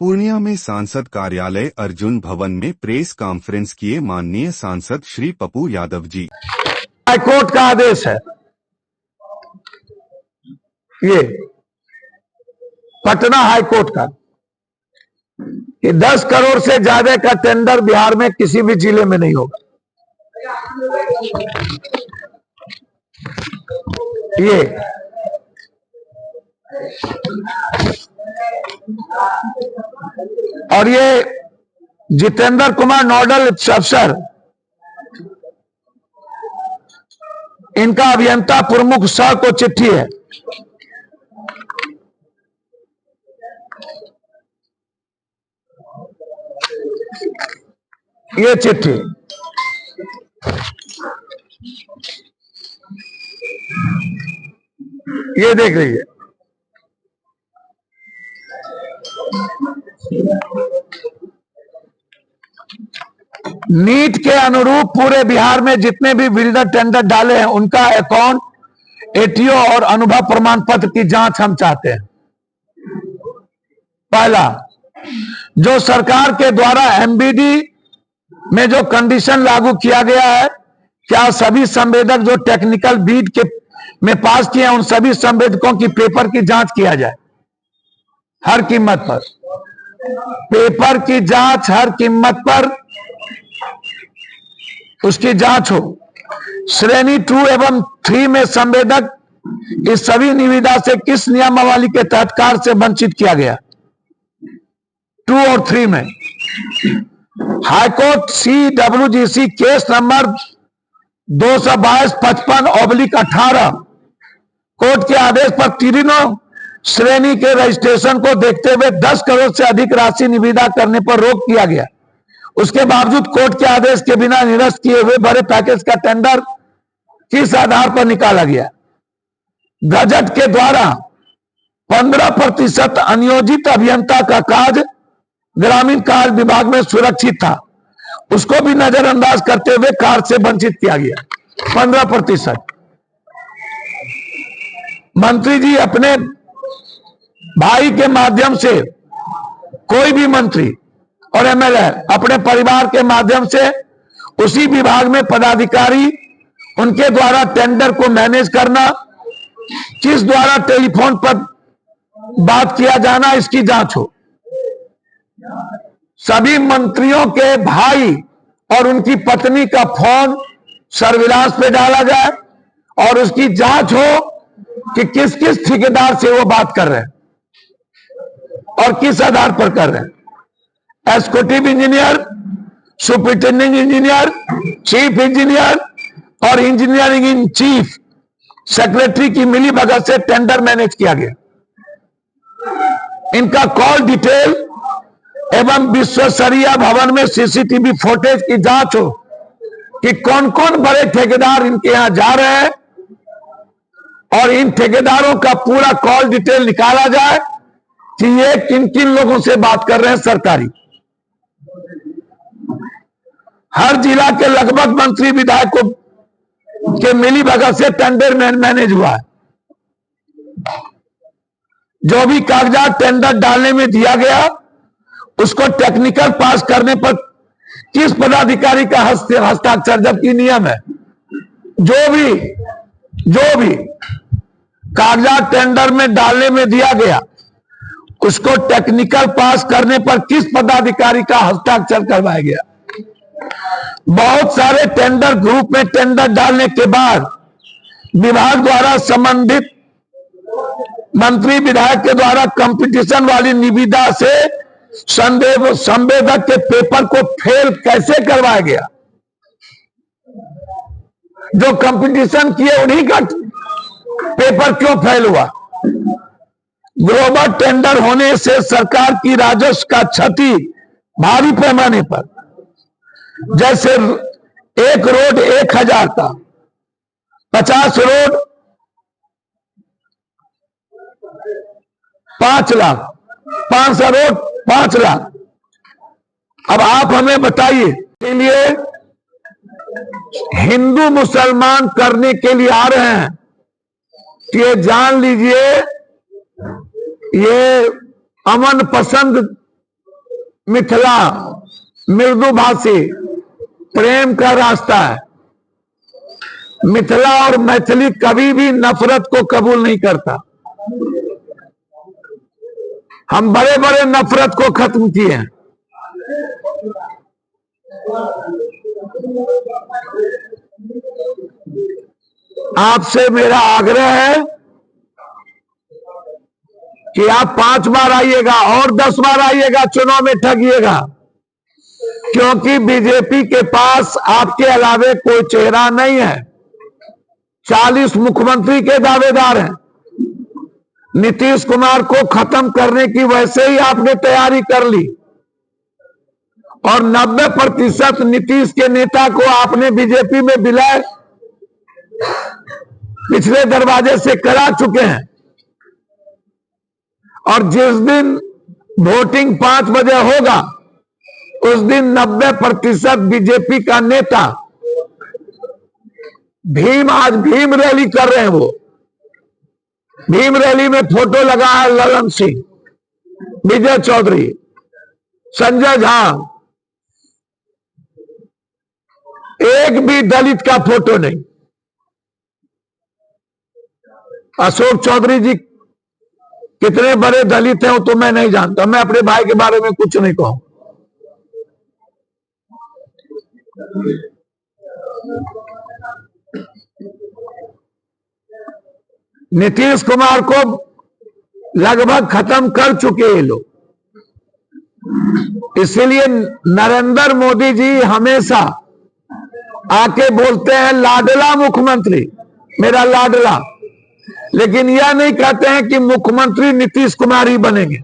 पूर्णिया में सांसद कार्यालय अर्जुन भवन में प्रेस कॉन्फ्रेंस किए माननीय सांसद श्री पप्पू यादव जी। हाईकोर्ट का आदेश है, ये पटना हाईकोर्ट का, कि 10 करोड़ से ज्यादा का टेंडर बिहार में किसी भी जिले में नहीं होगा। ये और ये जितेंद्र कुमार नोडल अफसर, इनका अभियंता प्रमुख स को चिट्ठी है। ये चिट्ठी ये देख लीजिए। नीट के अनुरूप पूरे बिहार में जितने भी बिल्डर टेंडर डाले हैं उनका अकाउंट, एटीओ और अनुभव प्रमाण पत्र की जांच हम चाहते हैं। पहला, जो सरकार के द्वारा एमबीडी में जो कंडीशन लागू किया गया है, क्या सभी संवेदक जो टेक्निकल बीड के में पास किए हैं उन सभी संवेदकों की पेपर की जांच किया जाए हर कीमत पर। पेपर की जांच हर कीमत पर उसकी जांच हो। श्रेणी 2 एवं 3 में संवेदक इस सभी निविदा से किस नियमावली के तहत कार्य से वंचित किया गया? 2 और 3 में high court CWGC case number 222-55/18 court के आदेश पर तीनों श्रेणी के रजिस्ट्रेशन को देखते हुए 10 करोड़ से अधिक राशि निविदा करने पर रोक किया गया। उसके बावजूद कोर्ट के आदेश के बिना निरस्त किए हुए बड़े पैकेज का टेंडर किस आधार पर निकाला गया? गजट के द्वारा 15% अनियोजित अभियंता का कार्य ग्रामीण कार्य विभाग में सुरक्षित था, उसको भी नजरअंदाज करते हुए कार्य से वंचित किया गया। 15%। मंत्री जी अपने भाई के माध्यम से, कोई भी मंत्री और एमएलए अपने परिवार के माध्यम से उसी विभाग में पदाधिकारी, उनके द्वारा टेंडर को मैनेज करना, किस द्वारा टेलीफोन पर बात किया जाना, इसकी जांच हो। सभी मंत्रियों के भाई और उनकी पत्नी का फोन सर्विलांस पे डाला जाए और उसकी जांच हो कि किस किस ठेकेदार से वो बात कर रहे हैं और किस आधार पर कर रहे हैं। Executive engineer, superintending engineer, chief engineer और इंजीनियरिंग इन चीफ सेक्रेटरी की मिलीभगत से टेंडर मैनेज किया गया। इनका कॉल डिटेल एवं विश्वस्तरीय भवन में सीसीटीवी फुटेज की जांच हो कि कौन कौन बड़े ठेकेदार इनके यहां जा रहे हैं और इन ठेकेदारों का पूरा कॉल डिटेल निकाला जाए कि ये किन किन लोगों से बात कर रहे हैं सरकारी। हर जिला के लगभग मंत्री विधायकों के मिलीभगत से टेंडर मैनेज हुआ है। जो भी कागजात टेंडर डालने में दिया गया उसको टेक्निकल पास करने पर किस पदाधिकारी का हस्ताक्षर, जबकि नियम है जो भी कागजात टेंडर में डालने में दिया गया उसको टेक्निकल पास करने पर किस पदाधिकारी का हस्ताक्षर करवाया गया। बहुत सारे टेंडर ग्रुप में टेंडर डालने के बाद विभाग द्वारा संबंधित मंत्री विधायक के द्वारा कंपटीशन वाली निविदा से संवेदक के पेपर को फेल कैसे करवाया गया? जो कंपटीशन किए उन्हीं का पेपर क्यों फेल हुआ? ग्लोबल टेंडर होने से सरकार की राजस्व का क्षति भारी पैमाने पर, जैसे एक रोड 1000 का, 50 रोड 5 लाख, 500 रोड 5 लाख। अब आप हमें बताइए, के लिए हिंदू मुसलमान करने के लिए आ रहे हैं कि ये जान लीजिए ये अमन पसंद मिथिला मृदुभाषी प्रेम का रास्ता है। मिथिला और मैथिली कभी भी नफरत को कबूल नहीं करता। हम बड़े बड़े नफरत को खत्म किए हैं। आपसे मेरा आग्रह है कि आप 5 बार आइएगा और 10 बार आइएगा, चुनाव में ठगिएगा, क्योंकि बीजेपी के पास आपके अलावे कोई चेहरा नहीं है। 40 मुख्यमंत्री के दावेदार हैं। नीतीश कुमार को खत्म करने की वैसे ही आपने तैयारी कर ली और 90% नीतीश के नेता को आपने बीजेपी में विलय पिछले दरवाजे से करा चुके हैं। और जिस दिन वोटिंग 5 बजे होगा उस दिन 90% बीजेपी का नेता आज भीम रैली कर रहे हैं। वो भीम रैली में फोटो लगा है ललन सिंह, विजय चौधरी, संजय झा, एक भी दलित का फोटो नहीं। अशोक चौधरी जी कितने बड़े दलित हैं वो तो मैं नहीं जानता। मैं अपने भाई के बारे में कुछ नहीं कहूं। नीतीश कुमार को लगभग खत्म कर चुके हैं लोग। इसलिए नरेंद्र मोदी जी हमेशा आके बोलते हैं लाडला मुख्यमंत्री, मेरा लाडला, लेकिन यह नहीं कहते हैं कि मुख्यमंत्री नीतीश कुमार ही बनेंगे।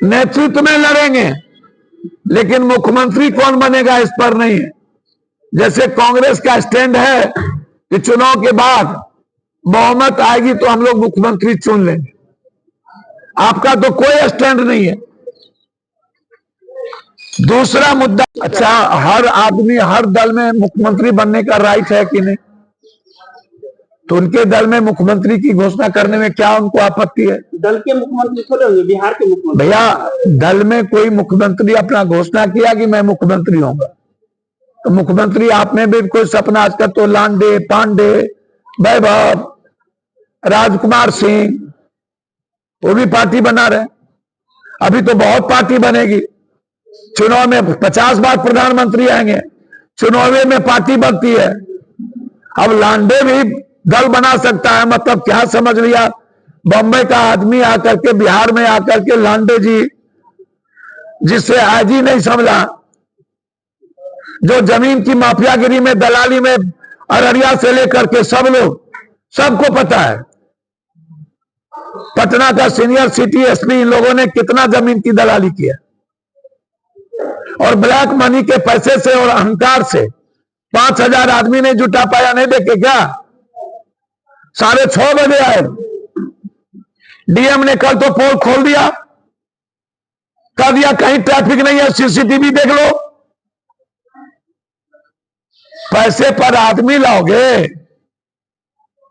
नेतृत्व में लड़ेंगे लेकिन मुख्यमंत्री कौन बनेगा इस पर नहीं है। जैसे कांग्रेस का स्टैंड है कि चुनाव के बाद बहुमत आएगी तो हम लोग मुख्यमंत्री चुन लेंगे। आपका तो कोई स्टैंड नहीं है। दूसरा मुद्दा, अच्छा, हर आदमी हर दल में मुख्यमंत्री बनने का राइट है कि नहीं? तो उनके दल में मुख्यमंत्री की घोषणा करने में क्या उनको आपत्ति है? दल के मुख्यमंत्री थोड़े होंगे, बिहार के मुख्यमंत्री। भैया, दल में कोई मुख्यमंत्री अपना घोषणा किया कि मैं मुख्यमंत्री होऊंगा, तो मुख्यमंत्री आप में भी कोई सपना, आजकल तो लांडे, पांडे, वैभव, राजकुमार सिंह, वो भी पार्टी बना रहे। अभी तो बहुत पार्टी बनेगी। चुनाव में 50 बार प्रधानमंत्री आएंगे, चुनाव में पार्टी बनती है। अब लांडे भी दल बना सकता है। मतलब क्या समझ लिया? बम्बई का आदमी आकर के बिहार में आकर के लांडे जी, जिससे आज ही नहीं समझा, जो जमीन की माफियागिरी में, दलाली में, अररिया से लेकर के सब लोग, सबको पता है। पटना का सीनियर सिटी एसपी, इन लोगों ने कितना जमीन की दलाली किया और ब्लैक मनी के पैसे से और अहंकार से 5000 आदमी नहीं जुटा पाया। नहीं देखे क्या? 6:30 बजे आए, डीएम ने कल तो पोल खोल दिया, कह दिया कहीं ट्रैफिक नहीं है, सीसीटीवी देख लो। पैसे पर आदमी लाओगे?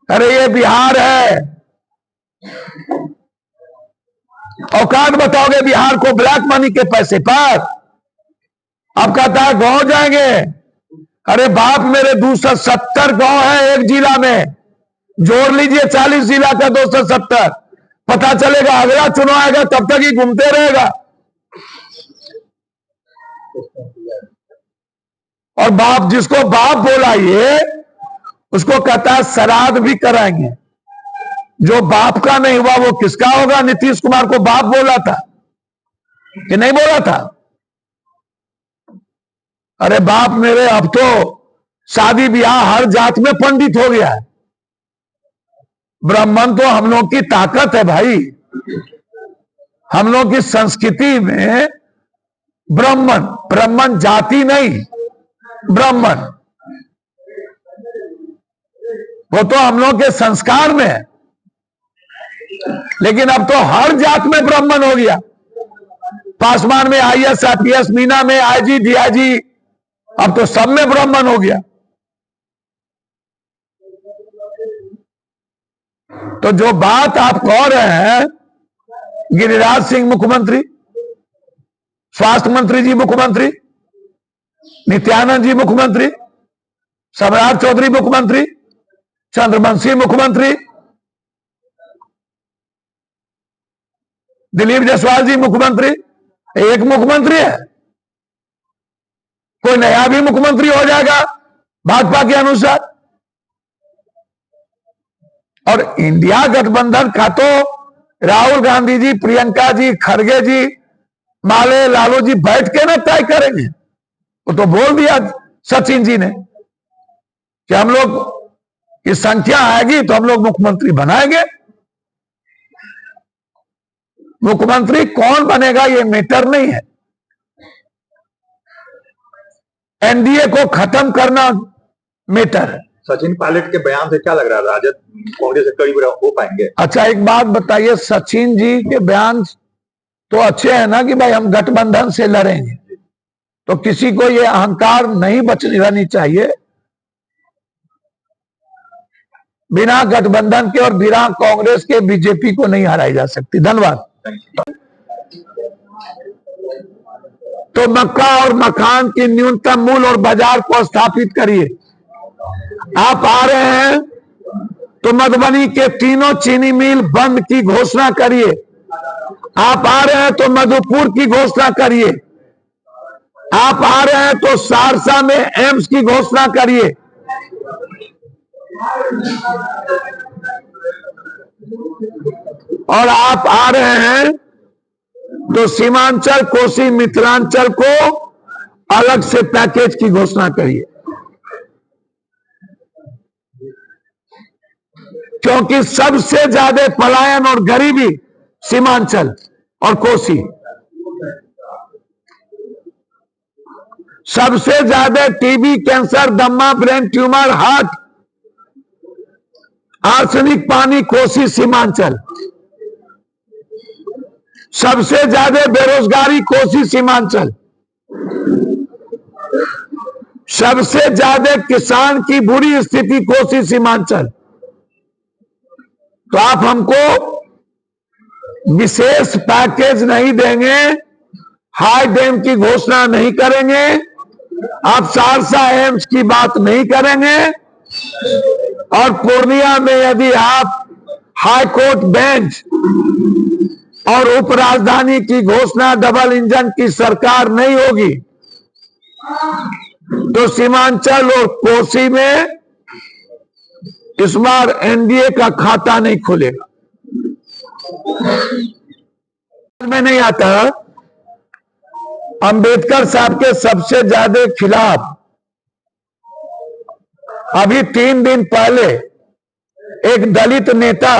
अरे ये बिहार है। औकात बताओगे बिहार को ब्लैक मनी के पैसे पर? अब कहता है गांव जाएंगे। अरे बाप मेरे, 270 गांव है एक जिला में, जोड़ लीजिए 40 जिला का 270। पता चलेगा अगला चुनाव आएगा तब तक ही घूमते रहेगा। और बाप, जिसको बाप बोला ये, उसको कहता है श्राद्ध भी कराएंगे। जो बाप का नहीं हुआ वो किसका होगा? नीतीश कुमार को बाप बोला था कि नहीं बोला था? अरे बाप मेरे, अब तो शादी ब्याह हर जात में पंडित हो गया है। ब्राह्मण तो हम लोग की ताकत है भाई। हम लोग की संस्कृति में ब्राह्मण जाति नहीं, ब्राह्मण, वो तो हम लोग के संस्कार में है। लेकिन अब तो हर जात में ब्राह्मण हो गया। पासवान में आईएएस, आईपीएस, मीना में आईजी, डीआईजी, अब तो सब में ब्राह्मण हो गया। तो जो बात आप कह रहे हैं गिरिराज सिंह मुख्यमंत्री, स्वास्थ्य मंत्री जी मुख्यमंत्री, नित्यानंद जी मुख्यमंत्री, सम्राट चौधरी मुख्यमंत्री, चंद्रवंशी मुख्यमंत्री, दिलीप जायसवाल जी मुख्यमंत्री। एक मुख्यमंत्री है, कोई नया भी मुख्यमंत्री हो जाएगा भाजपा के अनुसार। और इंडिया गठबंधन का तो राहुल गांधी जी, प्रियंका जी, खड़गे जी, माले, लालू जी बैठ के ना तय करेंगे। वो तो बोल दिया सचिन जी ने कि हम लोग की संख्या आएगी तो हम लोग मुख्यमंत्री बनाएंगे। मुख्यमंत्री कौन बनेगा ये मैटर नहीं है, एनडीए को खत्म करना मैटर है। सचिन पायलट के बयान से क्या लग रहा है, राजद कांग्रेस से करीब हो पाएंगे? अच्छा, एक बात बताइए, सचिन जी के बयान तो अच्छे हैं ना कि भाई हम गठबंधन से लड़ेंगे, तो किसी को ये अहंकार नहीं बचनी रहनी चाहिए। बिना गठबंधन के और बिना कांग्रेस के बीजेपी को नहीं हराई जा सकती। धन्यवाद। तो मक्का और मखान की न्यूनतम मूल्य और बाजार को स्थापित करिए। आप आ रहे हैं तो मधुबनी के तीनों चीनी मिल बंद की घोषणा करिए। आप आ रहे हैं तो मधुपुर की घोषणा करिए। आप आ रहे हैं तो सहरसा में एम्स की घोषणा करिए। और आप आ रहे हैं तो सीमांचल, कोसी, मिथिलांचल को अलग से पैकेज की घोषणा करिए, क्योंकि सबसे ज्यादा पलायन और गरीबी सीमांचल और कोसी, सबसे ज्यादा टीबी, कैंसर, दमा, ब्रेन ट्यूमर, हार्ट, आर्सेनिक पानी कोसी, सीमांचल, सबसे ज्यादा बेरोजगारी कोसी, सीमांचल, सबसे ज्यादा किसान की बुरी स्थिति कोसी, सीमांचल। तो आप हमको विशेष पैकेज नहीं देंगे, हाई डैम की घोषणा नहीं करेंगे, आप सहरसा एम्स की बात नहीं करेंगे, और पूर्णिया में यदि आप हाई कोर्ट बेंच और उप राजधानी की घोषणा, डबल इंजन की सरकार नहीं होगी, तो सीमांचल और कोसी में इस बार एनडीए का खाता नहीं खुलेगा। में नहीं आता, अंबेडकर साहब के सबसे ज्यादा खिलाफ अभी 3 दिन पहले एक दलित नेता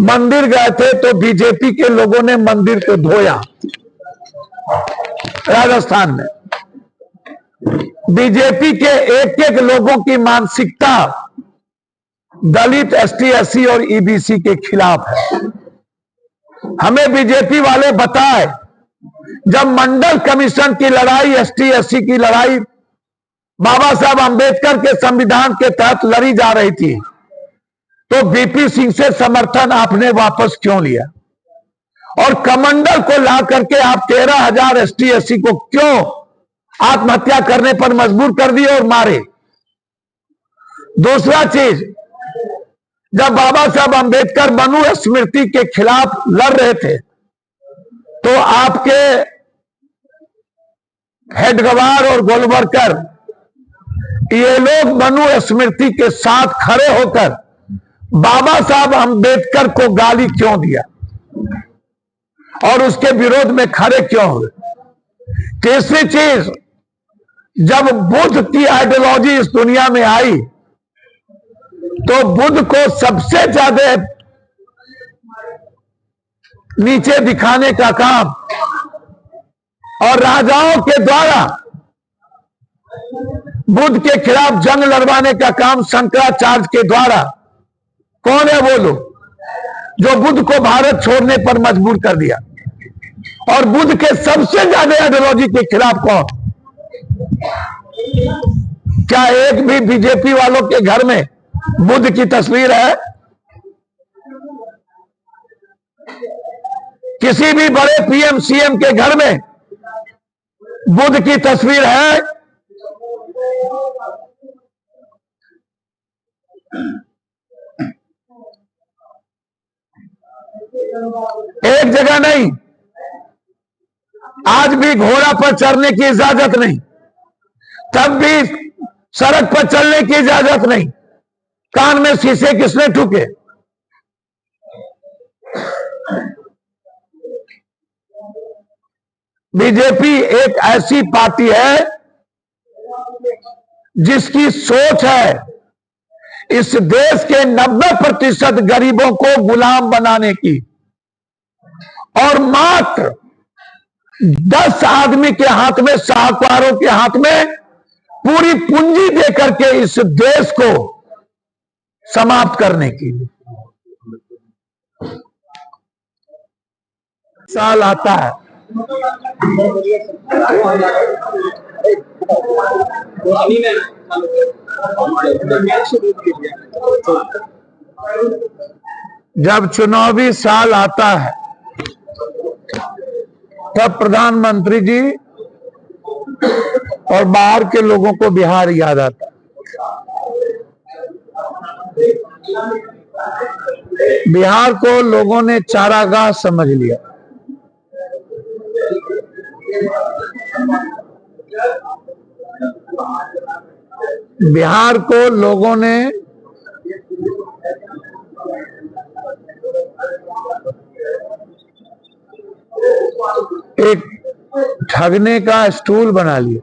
मंदिर गए थे, तो बीजेपी के लोगों ने मंदिर को धोया। राजस्थान में बीजेपी के एक एक लोगों की मानसिकता दलित, एसटी, एससी और ईबीसी के खिलाफ है। हमें बीजेपी वाले बताए, जब मंडल कमीशन की लड़ाई, एसटी, एससी की लड़ाई बाबा साहब अंबेडकर के संविधान के तहत लड़ी जा रही थी, तो बीपी सिंह से समर्थन आपने वापस क्यों लिया? और कमंडल को ला करके आप 13,000 एसटी, एससी को क्यों आत्महत्या करने पर मजबूर कर दिए और मारे? दूसरा चीज, जब बाबा साहब अंबेडकर मनु स्मृति के खिलाफ लड़ रहे थे, तो आपके हेडगवार और गोलवरकर ये लोग मनु स्मृति के साथ खड़े होकर बाबा साहब अंबेडकर को गाली क्यों दिया और उसके विरोध में खड़े क्यों हुए? तीसरी चीज, जब बुद्ध की आइडियोलॉजी इस दुनिया में आई, तो बुद्ध को सबसे ज्यादा नीचे दिखाने का काम और राजाओं के द्वारा बुद्ध के खिलाफ जंग लड़वाने का काम शंकराचार्य के द्वारा। कौन है वो लोग जो बुद्ध को भारत छोड़ने पर मजबूर कर दिया? और बुद्ध के सबसे ज्यादा आइडियोलॉजी के खिलाफ कौन? क्या एक भी बीजेपी वालों के घर में बुद्ध की तस्वीर है? किसी भी बड़े पीएम सीएम के घर में बुद्ध की तस्वीर है? एक जगह नहीं। आज भी घोड़ा पर चढ़ने की इजाजत नहीं, तब भी सड़क पर चलने की इजाजत नहीं। कान में शीशे किसने ठुके? बीजेपी एक ऐसी पार्टी है जिसकी सोच है इस देश के 90% गरीबों को गुलाम बनाने की, और मात्र 10 आदमी के हाथ में, साहूकारों के हाथ में पूरी पूंजी देकर के इस देश को समाप्त करने की। साल आता है, जब चुनावी साल आता है तब प्रधानमंत्री जी और बाहर के लोगों को बिहार याद आता है। बिहार को लोगों ने चारागाह समझ लिया। बिहार को लोगों ने एक ठगने का स्टूल बना लिया।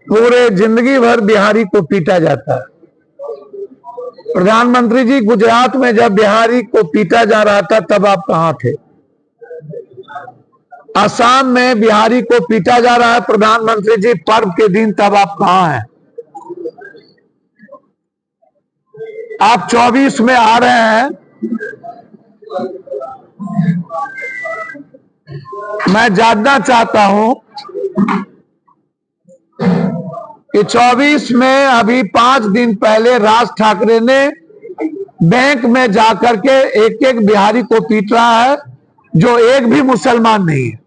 पूरे जिंदगी भर बिहारी को पीटा जाता है। प्रधानमंत्री जी, गुजरात में जब बिहारी को पीटा जा रहा था तब आप कहां थे? असम में बिहारी को पीटा जा रहा है प्रधानमंत्री जी पर्व के दिन, तब आप कहां हैं? आप 24 में आ रहे हैं। मैं जानना चाहता हूं कि 24 में अभी 5 दिन पहले राज ठाकरे ने बैंक में जाकर के एक एक बिहारी को पीट रहा है, जो एक भी मुसलमान नहीं है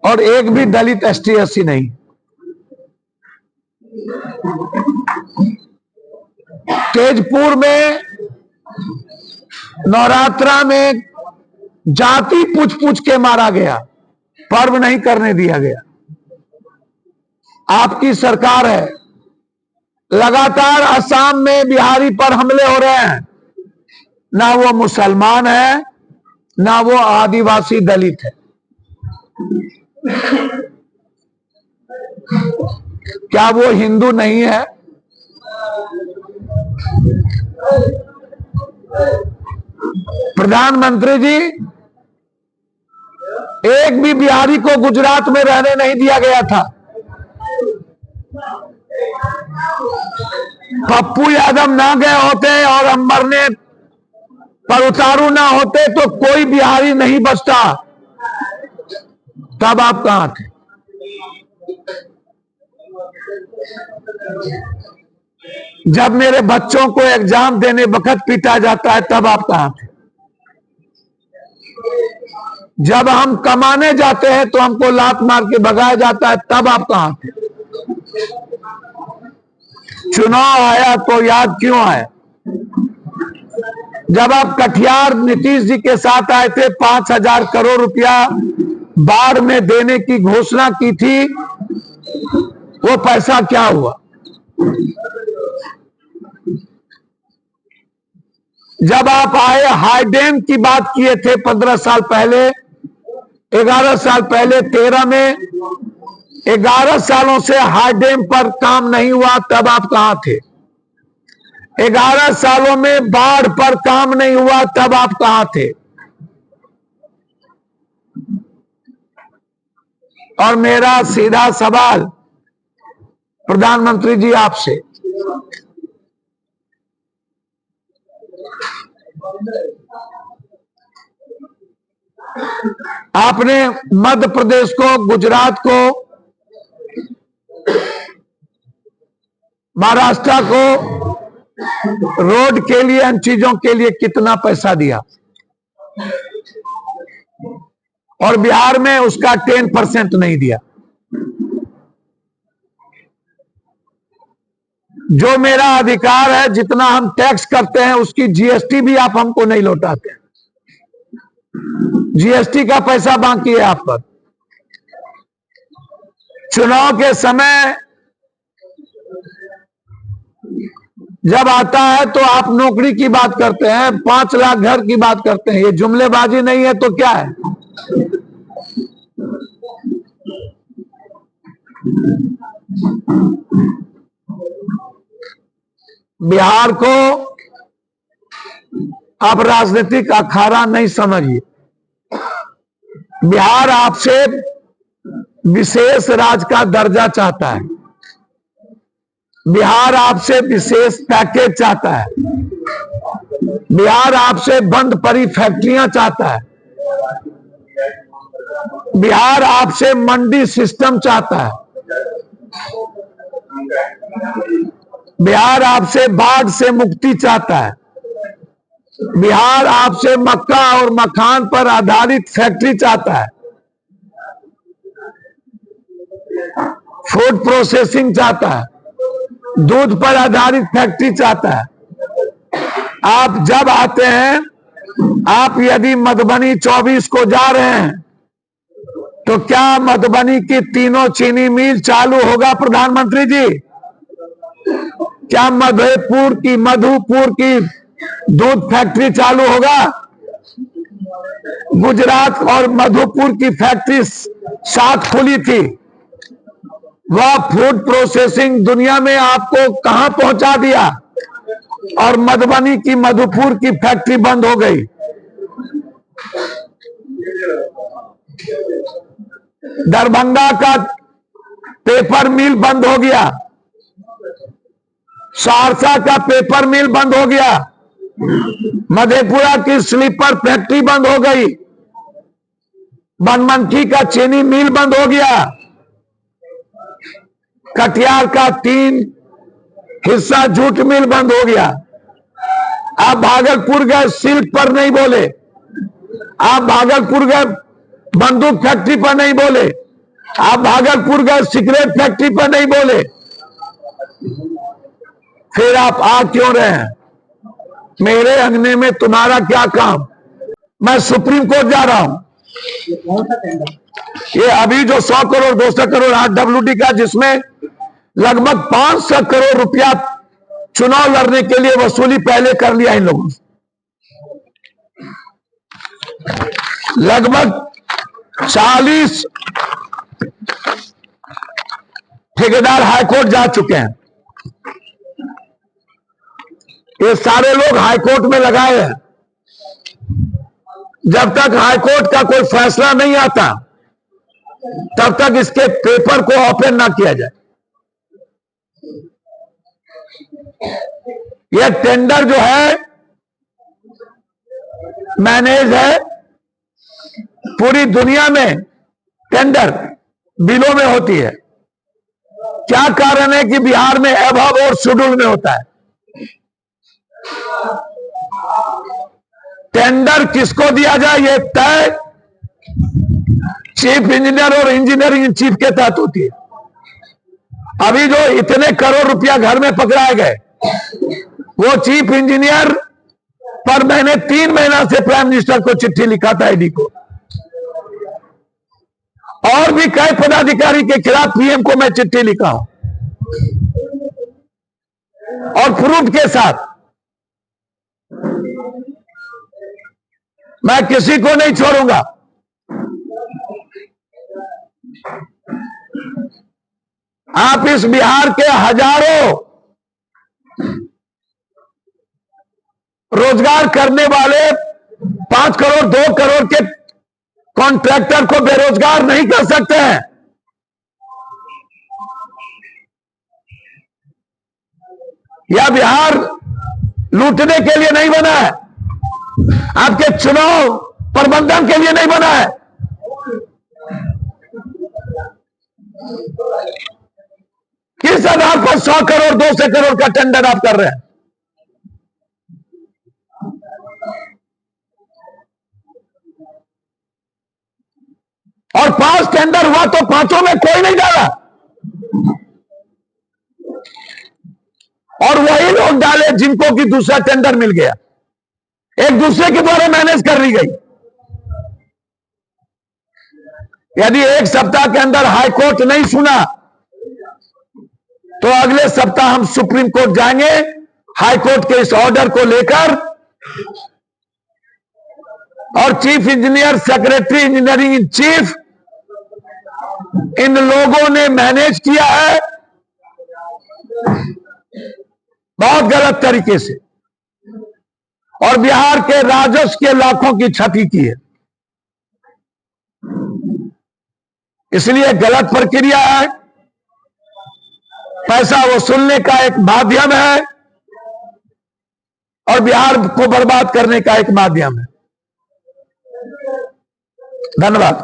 और एक भी दलित एसटी एससी नहीं। तेजपुर में नवरात्रा में जाति पूछ पूछ के मारा गया, पर्व नहीं करने दिया गया। आपकी सरकार है, लगातार असम में बिहारी पर हमले हो रहे हैं। ना वो मुसलमान है, ना वो आदिवासी दलित है। क्या वो हिंदू नहीं है? प्रधानमंत्री जी, एक भी बिहारी को गुजरात में रहने नहीं दिया गया था। पप्पू यादव ना गए होते और हम मरने पर उतारू ना होते तो कोई बिहारी नहीं बचता। तब आप कहां थे? जब मेरे बच्चों को एग्जाम देने वक्त पीटा जाता है तब आप कहां थे? जब हम कमाने जाते हैं तो हमको लात मार के भगाया जाता है तब आप कहां थे? चुनाव आया तो याद क्यों आए? जब आप कटिहार नीतीश जी के साथ आए थे, 5,000 करोड़ रुपया बाढ़ में देने की घोषणा की थी, वो पैसा क्या हुआ? जब आप आए, हाई डैम की बात किए थे 15 साल पहले, 11 साल पहले 13 में, 11 सालों से हाई डैम पर काम नहीं हुआ, तब आप कहां थे? 11 सालों में बाढ़ पर काम नहीं हुआ, तब आप कहां थे? और मेरा सीधा सवाल प्रधानमंत्री जी आपसे, आपने मध्य प्रदेश को, गुजरात को, महाराष्ट्र को रोड के लिए, इन चीजों के लिए कितना पैसा दिया, और बिहार में उसका 10% नहीं दिया। जो मेरा अधिकार है, जितना हम टैक्स करते हैं उसकी जीएसटी भी आप हमको नहीं लौटाते। जीएसटी का पैसा बाकी है आप पर। चुनाव के समय जब आता है तो आप नौकरी की बात करते हैं, 5 लाख घर की बात करते हैं। ये जुमलेबाजी नहीं है तो क्या है? बिहार को आप राजनीतिक अखाड़ा नहीं समझिए। बिहार आपसे विशेष राज्य का दर्जा चाहता है। बिहार आपसे विशेष पैकेज चाहता है। बिहार आपसे बंद पड़ी फैक्ट्रियां चाहता है। बिहार आपसे मंडी सिस्टम चाहता है। बिहार आपसे बाढ़ से मुक्ति चाहता है। बिहार आपसे मक्का और मखान पर आधारित फैक्ट्री चाहता है। फूड प्रोसेसिंग चाहता है। दूध पर आधारित फैक्ट्री चाहता है। आप जब आते हैं, आप यदि मधुबनी 24 को जा रहे हैं तो क्या मधुबनी की तीनों चीनी मिल चालू होगा प्रधानमंत्री जी? क्या मधुपुर की दूध फैक्ट्री चालू होगा? गुजरात और मधुपुर की फैक्ट्री साथ खुली थी। वह फूड प्रोसेसिंग दुनिया में आपको कहां पहुंचा दिया, और मधुबनी की मधुपुर की फैक्ट्री बंद हो गई। दरभंगा का पेपर मिल बंद हो गया। सहरसा का पेपर मिल बंद हो गया। मधेपुरा की स्लीपर फैक्ट्री बंद हो गई। बनमनखी का चीनी मिल बंद हो गया। कटिहार का 3 हिस्सा जूट मिल बंद हो गया। आप भागलपुर गए, सिल्क पर नहीं बोले। आप भागलपुर गए, बंदूक फैक्ट्री पर नहीं बोले। आप भागलपुर गए, सिगरेट फैक्ट्री पर नहीं बोले। फिर आप आ क्यों रहे हैं? मेरे अंगने में तुम्हारा क्या काम? मैं सुप्रीम कोर्ट जा रहा हूं। ये अभी जो 100 करोड़ 200 करोड़ आरडब्ल्यूडी का, जिसमें लगभग 500 करोड़ रुपया चुनाव लड़ने के लिए वसूली पहले कर लिया इन लोगों से। लगभग 40 ठेकेदार हाईकोर्ट जा चुके हैं। ये सारे लोग हाईकोर्ट में लगाए हैं। जब तक हाईकोर्ट का कोई फैसला नहीं आता तब तक इसके पेपर को ओपन ना किया जाए। यह टेंडर जो है मैनेज है, पूरी दुनिया में टेंडर बिलों में होती है। क्या कारण है कि बिहार में एबव और शेड्यूल में होता है? टेंडर किसको दिया जाए ये तय चीफ इंजीनियर और इंजीनियरिंग चीफ के तहत होती है। अभी जो इतने करोड़ रुपया घर में पकड़ाए गए, वो चीफ इंजीनियर पर मैंने 3 महीना से प्राइम मिनिस्टर को चिट्ठी लिखा था, ईडी को, और भी कई पदाधिकारी के खिलाफ पीएम को मैं चिट्ठी लिखा हूं, और प्रूफ के साथ। मैं किसी को नहीं छोड़ूंगा। आप इस बिहार के हजारों रोजगार करने वाले 5 करोड़ 2 करोड़ के कॉन्ट्रैक्टर को बेरोजगार नहीं कर सकते हैं। यह बिहार लूटने के लिए नहीं बना है, आपके चुनाव प्रबंधन के लिए नहीं बना है। किस आधार पर 100 करोड़ 200 करोड़ का टेंडर आप कर रहे हैं? टेंडर हुआ तो पांचों में कोई नहीं डाला, और वही लोग डाले जिनको कि दूसरा टेंडर मिल गया, एक दूसरे के द्वारा मैनेज कर ली गई। यदि एक सप्ताह के अंदर हाई कोर्ट नहीं सुना तो अगले सप्ताह हम सुप्रीम कोर्ट जाएंगे हाई कोर्ट के इस ऑर्डर को लेकर, और chief engineer, secretary engineering in chief, इन लोगों ने मैनेज किया है बहुत गलत तरीके से, और बिहार के राजस्व के लाखों की क्षति की है। इसलिए गलत प्रक्रिया है, पैसा वसूलने का एक माध्यम है और बिहार को बर्बाद करने का एक माध्यम है। धन्यवाद।